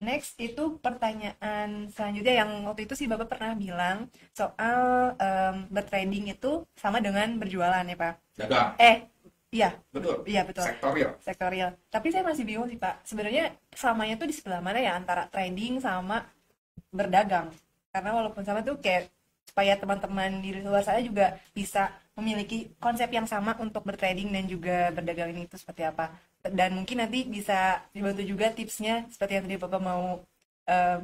Next itu pertanyaan selanjutnya yang waktu itu sih Bapak pernah bilang soal bertrading itu sama dengan berjualan ya Pak. Dagang, Eh, iya, betul. iya betul. Sektorial. Sektorial. Tapi saya masih bingung sih Pak. Sebenarnya samanya tuh di sebelah mana ya antara trading sama berdagang? Karena walaupun sama tuh kayak supaya teman-teman di luar sana juga bisa memiliki konsep yang sama untuk bertrading dan juga berdagang ini itu seperti apa. Dan mungkin nanti bisa dibantu juga tipsnya seperti yang tadi Bapak mau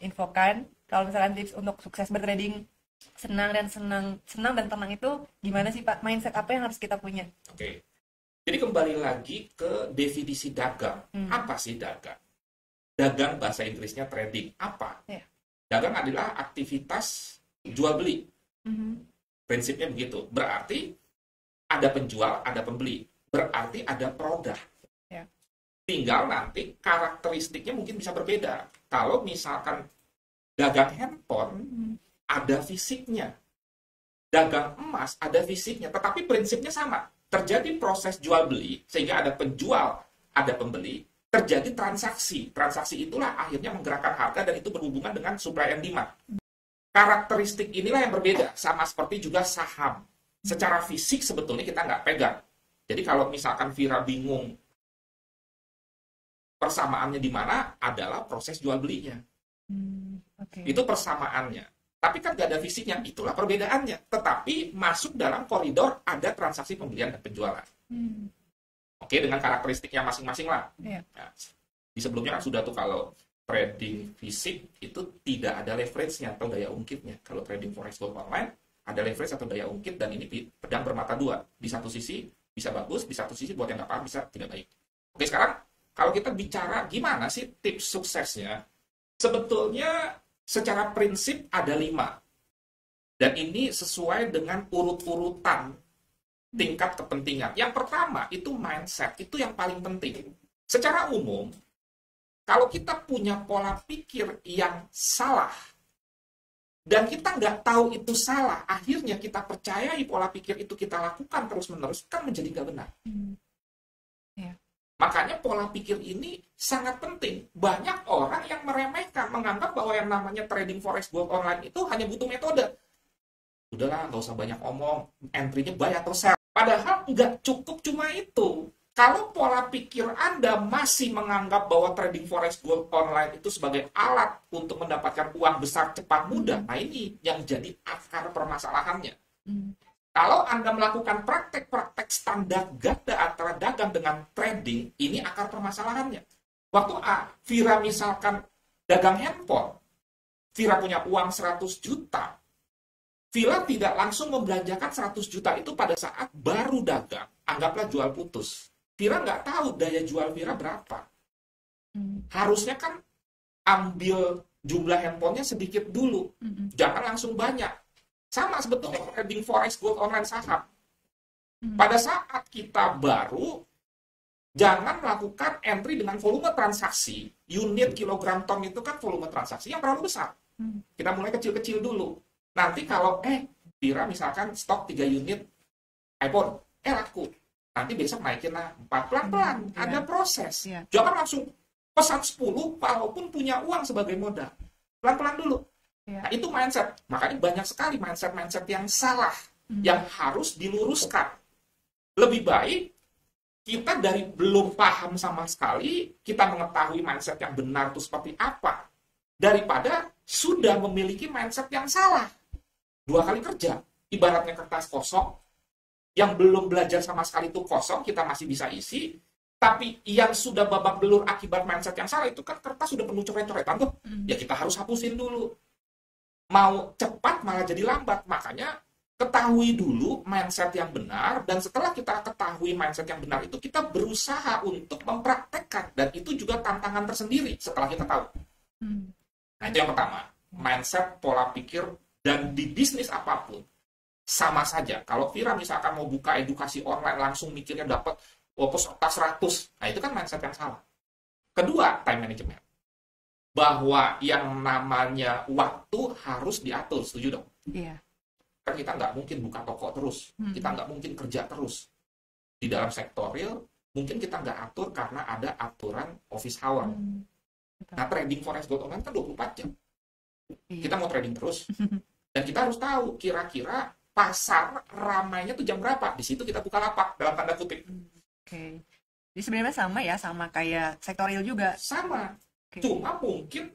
infokan. Kalau misalkan tips untuk sukses bertrading senang dan tenang itu gimana sih Pak? Mindset apa yang harus kita punya? Oke. Jadi kembali lagi ke definisi dagang. Hmm. Apa sih dagang? Dagang bahasa Inggrisnya trading. Apa? Ya. Dagang adalah aktivitas jual beli. Mhm. Prinsipnya begitu. Berarti ada penjual, ada pembeli. Berarti ada produk. Ya. Tinggal nanti karakteristiknya mungkin bisa berbeda. Kalau misalkan dagang handphone, Mhm. ada fisiknya. Dagang emas, ada fisiknya. Tetapi prinsipnya sama. Terjadi proses jual beli, sehingga ada penjual, ada pembeli, terjadi transaksi. Transaksi itulah akhirnya menggerakkan harga dan itu berhubungan dengan supply and demand. Karakteristik inilah yang berbeda, sama seperti juga saham. Secara fisik sebetulnya kita nggak pegang. Jadi kalau misalkan Vira bingung persamaannya di mana, adalah proses jual belinya. Oke. Itu persamaannya. Tapi kan nggak ada fisiknya, itulah perbedaannya. Tetapi masuk dalam koridor ada transaksi pembelian dan penjualan. Hmm. Oke, dengan karakteristiknya masing-masing lah. Iya. Nah, di sebelumnya kan sudah tuh kalau trading fisik itu tidak ada leverage-nya atau daya ungkitnya. Kalau trading forex gold online ada leverage atau daya ungkit dan ini pedang bermata dua. Di satu sisi bisa bagus, di satu sisi buat yang nggak paham bisa tidak baik. Oke, sekarang kalau kita bicara gimana sih tips suksesnya, sebetulnya secara prinsip ada 5. Dan ini sesuai dengan urut-urutan tingkat kepentingan. Yang pertama itu mindset, itu yang paling penting. Secara umum, kalau kita punya pola pikir yang salah, dan kita nggak tahu itu salah, akhirnya kita percayai pola pikir itu kita lakukan terus-menerus, kan menjadi nggak benar. Iya. Makanya pola pikir ini sangat penting. Banyak orang yang meremehkan, menganggap bahwa yang namanya trading forex gold online itu hanya butuh metode. Udahlah, nggak usah banyak omong, entry-nya buy atau sell. Padahal nggak cukup cuma itu. Kalau pola pikir Anda masih menganggap bahwa trading forex gold online itu sebagai alat untuk mendapatkan uang besar cepat mudah, nah ini yang jadi akar permasalahannya. Kalau Anda melakukan praktek-praktek standar ganda antara dagang dengan trading, ini akar permasalahannya. Waktu Vira misalkan dagang handphone, Vira punya uang 100 juta, Vira tidak langsung membelanjakan 100 juta itu pada saat baru dagang, anggaplah jual putus. Vira nggak tahu daya jual Vira berapa. Harusnya kan ambil jumlah handphonenya sedikit dulu, jangan langsung banyak. Sama sebetulnya trading forex gold online saham. Pada saat kita baru, jangan melakukan entry dengan volume transaksi. Unit kilogram ton itu kan volume transaksi yang terlalu besar. Kita mulai kecil-kecil dulu. Nanti kalau, Vira misalkan stok 3 unit iPhone, laku. Nanti besok naikin lah 4 pelan-pelan. Ada proses. Jangan langsung pesan 10 walaupun punya uang sebagai modal. Pelan-pelan dulu. Nah, itu mindset. Makanya banyak sekali mindset-mindset yang salah, yang harus diluruskan. Lebih baik kita dari belum paham sama sekali, kita mengetahui mindset yang benar itu seperti apa, daripada sudah memiliki mindset yang salah. 2 kali kerja, ibaratnya kertas kosong, yang belum belajar sama sekali itu kosong, kita masih bisa isi, tapi yang sudah babak belur akibat mindset yang salah, itu kan kertas sudah penuh coret-coretan tuh, ya kita harus hapusin dulu. Mau cepat malah jadi lambat, makanya ketahui dulu mindset yang benar, dan setelah kita ketahui mindset yang benar itu, kita berusaha untuk mempraktekkan, dan itu juga tantangan tersendiri setelah kita tahu. Nah, itu yang pertama, mindset, pola pikir, dan di bisnis apapun, sama saja. Kalau Vira misalkan mau buka edukasi online, langsung mikirnya dapat peserta 100, nah itu kan mindset yang salah. Kedua, time management. Bahwa yang namanya waktu harus diatur, setuju dong? Iya. Kan kita nggak mungkin buka toko terus, kita nggak mungkin kerja terus. Di dalam sektor real, mungkin kita nggak atur karena ada aturan office hour. Nah, trading forex gold online kan 24 jam. Iya. Kita mau trading terus. Dan kita harus tahu kira-kira pasar ramainya tuh jam berapa. Di situ kita buka lapak dalam tanda kutip. Oke. Jadi sebenarnya sama ya, sama kayak sektor real juga. Sama. Oke. Cuma mungkin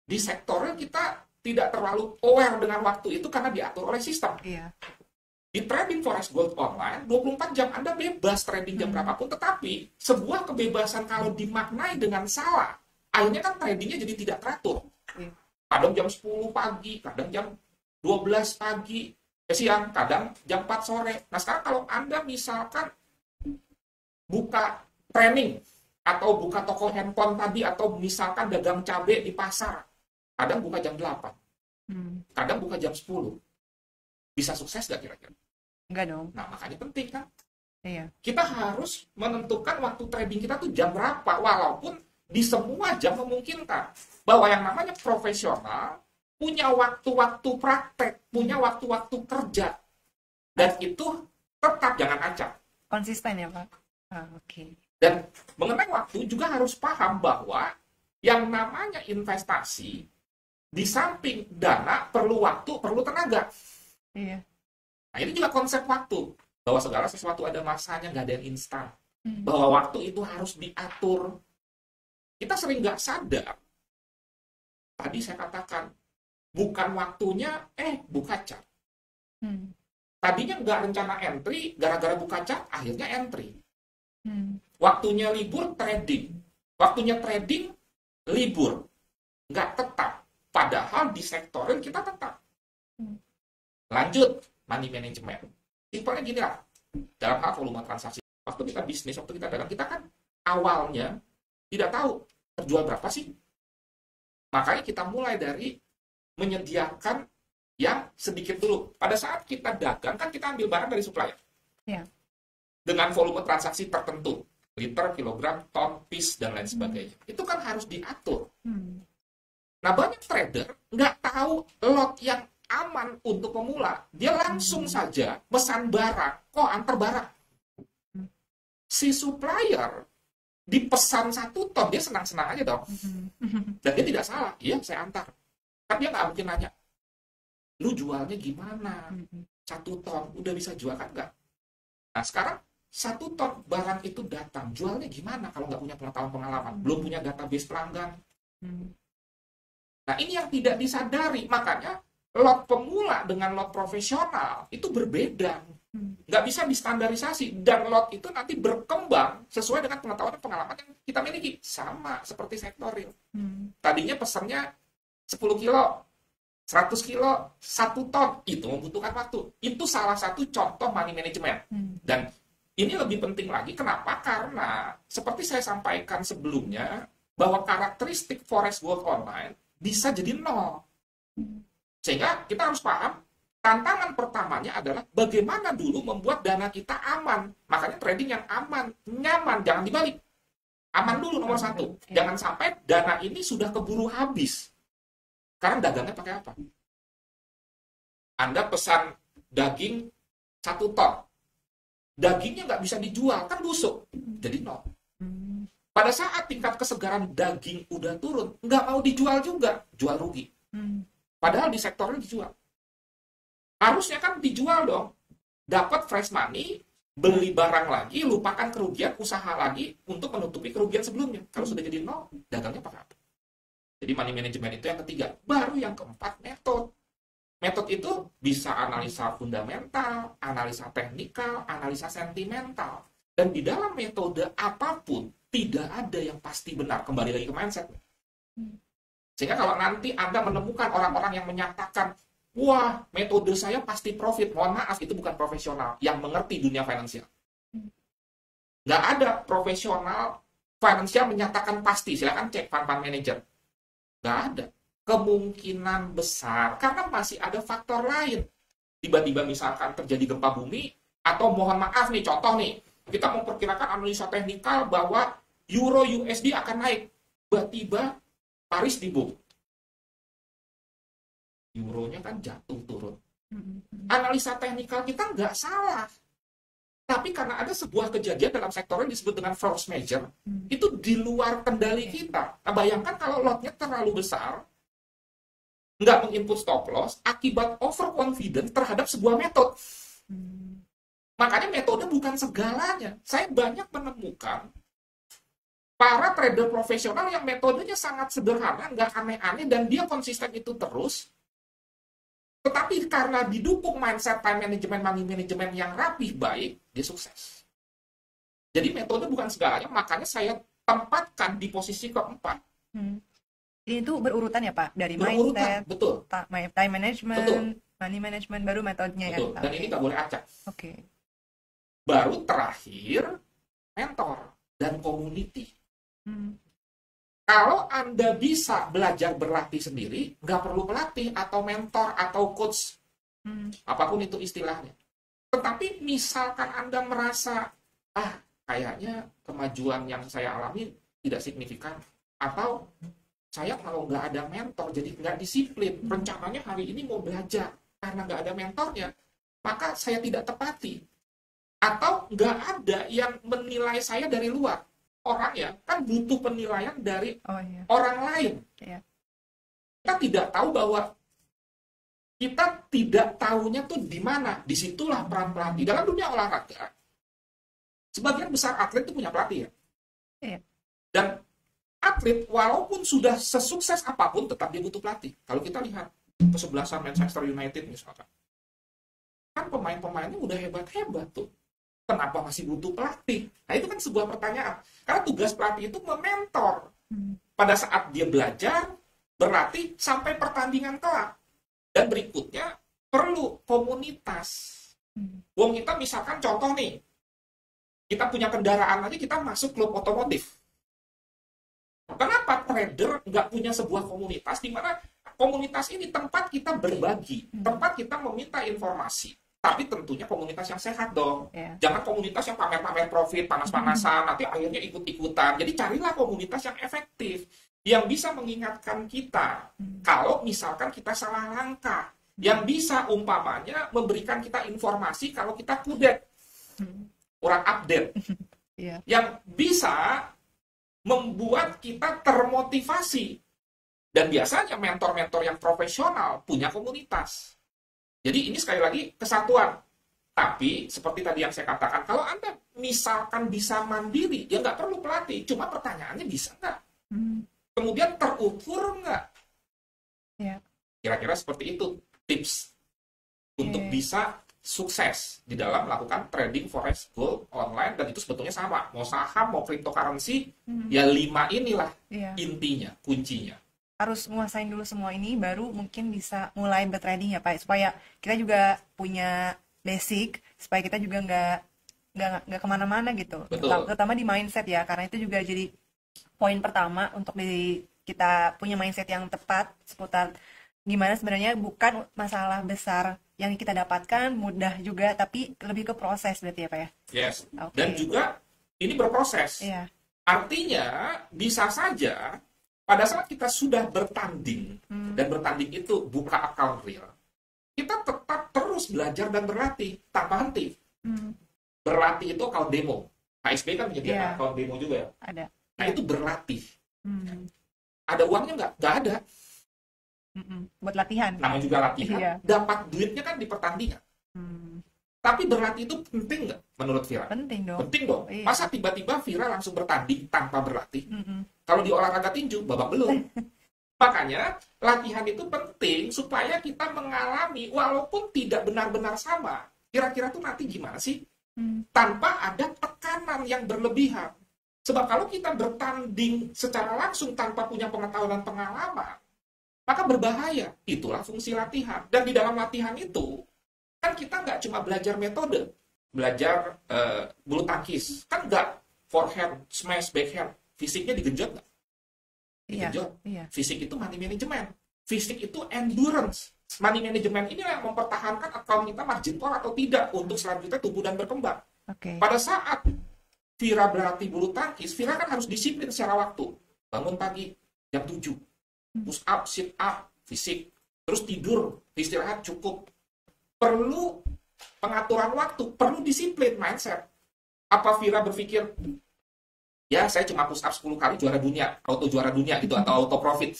di sektornya kita tidak terlalu aware dengan waktu itu karena diatur oleh sistem. Iya. Di trading forex gold online, 24 jam Anda bebas trading jam berapapun, tetapi sebuah kebebasan kalau dimaknai dengan salah, akhirnya kan tradingnya jadi tidak teratur. Iya. Kadang jam 10 pagi, kadang jam 12 pagi, siang, kadang jam 4 sore. Nah, sekarang kalau Anda misalkan buka training, atau buka toko handphone tadi, atau misalkan dagang cabai di pasar, kadang buka jam 8, kadang buka jam 10. Bisa sukses gak kira-kira? Enggak dong. Nah, makanya penting kan? Iya. Kita harus menentukan waktu trading kita tuh jam berapa, walaupun di semua jam memungkinkan. Bahwa yang namanya profesional punya waktu-waktu praktek, punya waktu-waktu kerja. Dan itu tetap jangan acak. Konsisten ya, Pak? Oke. Dan mengenai waktu juga harus paham bahwa yang namanya investasi, di samping dana perlu waktu, perlu tenaga. Iya. Nah, ini juga konsep waktu. Bahwa segala sesuatu ada masanya, nggak ada yang instan. Bahwa waktu itu harus diatur. Kita sering nggak sadar. Tadi saya katakan, bukan waktunya, buka chart. Tadinya nggak rencana entry, gara-gara buka chart, akhirnya entry. Waktunya libur, trading. Waktunya trading, libur. Nggak tetap. Padahal di sektoral kita tetap. Lanjut, money management. Simpelnya gini lah, dalam hal volume transaksi. Waktu kita bisnis, waktu kita dagang, kita kan awalnya tidak tahu terjual berapa sih. Makanya kita mulai dari menyediakan yang sedikit dulu. Pada saat kita dagang, kan kita ambil barang dari supplier. Iya. Dengan volume transaksi tertentu. Liter, kilogram, ton, piece, dan lain sebagainya. Itu kan harus diatur. Nah, banyak trader nggak tahu lot yang aman untuk pemula. Dia langsung saja pesan barang, kok antar barang. Si supplier dipesan 1 ton, dia senang-senang aja dong. Dan dia tidak salah, iya saya antar. Kan dia nggak mungkin nanya, lu jualnya gimana? 1 ton, udah bisa jual kan nggak? Nah sekarang 1 ton barang itu datang, jualnya gimana kalau nggak punya pengetahuan-pengalaman? Belum punya database pelanggan. Nah ini yang tidak disadari, makanya lot pemula dengan lot profesional itu berbeda. Nggak bisa distandarisasi. Dan lot itu nanti berkembang sesuai dengan pengetahuan dan pengalaman yang kita miliki. Sama seperti sektoril. Tadinya pesannya 10 kilo, 100 kilo, 1 ton. Itu membutuhkan waktu. Itu salah satu contoh money management. Dan ini lebih penting lagi. Kenapa? Karena seperti saya sampaikan sebelumnya, bahwa karakteristik forex gold online bisa jadi 0. Sehingga kita harus paham, tantangan pertamanya adalah bagaimana dulu membuat dana kita aman. Makanya trading yang aman, nyaman, jangan dibalik. Aman dulu nomor 1. Jangan sampai dana ini sudah keburu habis. Sekarang dagangnya pakai apa? Anda pesan daging 1 ton. Dagingnya nggak bisa dijual, kan busuk. Jadi 0. Pada saat tingkat kesegaran daging udah turun, nggak mau dijual juga, jual rugi. Padahal di sektornya dijual. Harusnya kan dijual dong. Dapat fresh money, beli barang lagi, lupakan kerugian, usaha lagi untuk menutupi kerugian sebelumnya. Kalau sudah jadi 0, dagangnya pakai apa? Jadi money management itu yang ketiga. Baru yang keempat, metode. Metode itu bisa analisa fundamental, analisa teknikal, analisa sentimental. Dan di dalam metode apapun, tidak ada yang pasti benar. Kembali lagi ke mindset. Sehingga kalau nanti Anda menemukan orang-orang yang menyatakan, wah, metode saya pasti profit. Mohon maaf, itu bukan profesional yang mengerti dunia finansial. Nggak ada profesional finansial menyatakan pasti. Silakan cek fund manager. Nggak ada. Kemungkinan besar, karena masih ada faktor lain. Tiba-tiba misalkan terjadi gempa bumi, atau mohon maaf nih, contoh nih, kita memperkirakan analisa teknikal bahwa Euro USD akan naik. Tiba-tiba Paris dibom. Euronya kan jatuh turun. Analisa teknikal kita nggak salah. Tapi karena ada sebuah kejadian dalam sektor yang disebut dengan force major, itu di luar kendali kita. Nah, bayangkan kalau lotnya terlalu besar, nggak menginput stop loss, akibat overconfidence terhadap sebuah metode. Makanya metode bukan segalanya. Saya banyak menemukan para trader profesional yang metodenya sangat sederhana, nggak aneh-aneh, dan dia konsisten itu terus. Tetapi karena didukung mindset time management, money management yang rapih, baik, dia sukses. Jadi metode bukan segalanya, makanya saya tempatkan di posisi keempat. Ini tuh berurutan ya Pak, dari Berurutan, mindset, betul. time management, Betul. money management, baru metodenya Betul. ya. Dan ini nggak boleh acak. Oke. Baru terakhir, mentor dan community. Kalau Anda bisa belajar berlatih sendiri, nggak perlu pelatih atau mentor atau coach, apapun itu istilahnya. Tetapi misalkan Anda merasa, kayaknya kemajuan yang saya alami tidak signifikan, atau saya kalau nggak ada mentor jadi nggak disiplin, rencananya hari ini mau belajar, karena nggak ada mentornya, maka saya tidak tepati. Atau nggak ada yang menilai saya dari luar. Orang ya kan butuh penilaian dari orang lain. Kita tidak tahu bahwa kita tidak tahunya tuh di mana. Disitulah peran pelatih dalam dunia olahraga. Sebagian besar atlet itu punya pelatih ya. Dan atlet walaupun sudah sesukses apapun tetap dia butuh pelatih. Kalau kita lihat kesebelasan Manchester United misalkan, kan pemain-pemainnya udah hebat-hebat tuh. Kenapa masih butuh pelatih? Nah, itu kan sebuah pertanyaan. Karena tugas pelatih itu mementor. Pada saat dia belajar, berlatih, sampai pertandingan kelak. Dan berikutnya, perlu komunitas. Wong kita misalkan contoh nih, kita punya kendaraan aja, kita masuk klub otomotif. Kenapa trader nggak punya sebuah komunitas, di mana komunitas ini tempat kita berbagi, tempat kita meminta informasi. Tapi tentunya komunitas yang sehat dong. Jangan komunitas yang pamer-pamer profit, panas-panasan, nanti akhirnya ikut-ikutan. Jadi carilah komunitas yang efektif, yang bisa mengingatkan kita kalau misalkan kita salah langkah, yang bisa umpamanya memberikan kita informasi kalau kita kudet, kurang update, yang bisa membuat kita termotivasi. Dan biasanya mentor-mentor yang profesional punya komunitas. Jadi ini sekali lagi kesatuan. Tapi seperti tadi yang saya katakan, kalau Anda misalkan bisa mandiri, ya nggak perlu pelatih. Cuma pertanyaannya bisa nggak? Kemudian terukur nggak? Kira-kira seperti itu tips untuk bisa sukses di dalam melakukan trading forex gold online. Dan itu sebetulnya sama. Mau saham, mau cryptocurrency, ya 5 inilah intinya, kuncinya. Harus menguasain dulu semua ini baru mungkin bisa mulai bertrading ya Pak, supaya kita juga punya basic, supaya kita juga nggak kemana-mana gitu. Terutama di mindset ya, karena itu juga jadi poin pertama untuk kita punya mindset yang tepat seputar gimana sebenarnya, bukan masalah besar yang kita dapatkan mudah juga, tapi lebih ke proses berarti ya Pak ya. Yes. Dan juga ini berproses. Artinya bisa saja pada saat kita sudah bertanding, dan bertanding itu buka account real, kita tetap terus belajar dan berlatih tanpa henti. Berlatih itu account demo. HSB kan menyediakan account demo juga ya? Ada. Nah itu berlatih. Ada uangnya nggak? Nggak ada. Buat latihan. Namanya juga latihan. Dapat duitnya kan di pertandingan. Tapi berlatih itu penting nggak menurut Vira? Penting dong. Penting dong. Masa tiba-tiba Vira langsung bertanding tanpa berlatih? Kalau di olahraga tinju, babak belum. Makanya latihan itu penting supaya kita mengalami, walaupun tidak benar-benar sama, kira-kira tuh nanti gimana sih? Tanpa ada tekanan yang berlebihan. Sebab kalau kita bertanding secara langsung tanpa punya pengetahuan dan pengalaman, maka berbahaya. Itulah fungsi latihan. Dan di dalam latihan itu, kan kita nggak cuma belajar metode, belajar bulu tangkis, kan nggak forehand, smash, backhand, fisiknya digenjot nggak? Digenjot. Fisik itu money management, fisik itu endurance. Money management ini yang mempertahankan account kita margin call atau tidak untuk selanjutnya tumbuh dan berkembang. Pada saat Vira berlatih bulu tangkis, Vira kan harus disiplin secara waktu. Bangun pagi jam 7, push up, sit up, fisik, terus tidur, istirahat cukup. Perlu pengaturan waktu, perlu disiplin mindset. Apa Vira berpikir, ya saya cuma push up 10 kali juara dunia, auto juara dunia gitu, atau auto profit?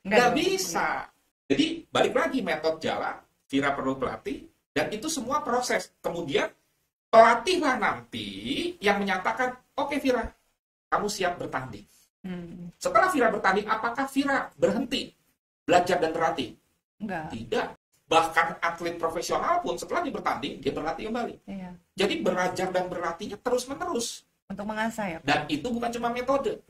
Nggak bisa. Jadi balik lagi metode jalan, Vira perlu pelatih, dan itu semua proses. Kemudian pelatihlah nanti yang menyatakan, oke Vira, kamu siap bertanding. Setelah Vira bertanding, apakah Vira berhenti belajar dan berlatih? Enggak. Tidak. Bahkan atlet profesional pun setelah dia bertanding, dia berlatih kembali. Iya. Jadi belajar dan berlatihnya terus-menerus. Untuk mengasah ya. Dan itu bukan cuma metode.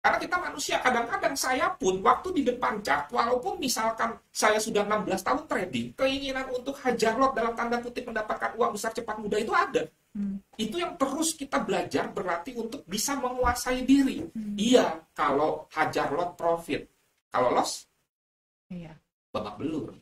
Karena kita manusia, kadang-kadang saya pun waktu di depan chart, walaupun misalkan saya sudah 16 tahun trading, keinginan untuk hajar lot dalam tanda kutip mendapatkan uang besar cepat mudah itu ada. Itu yang terus kita belajar, berlatih untuk bisa menguasai diri. Iya, kalau hajar lot profit. Kalau loss, Iya. babak belur.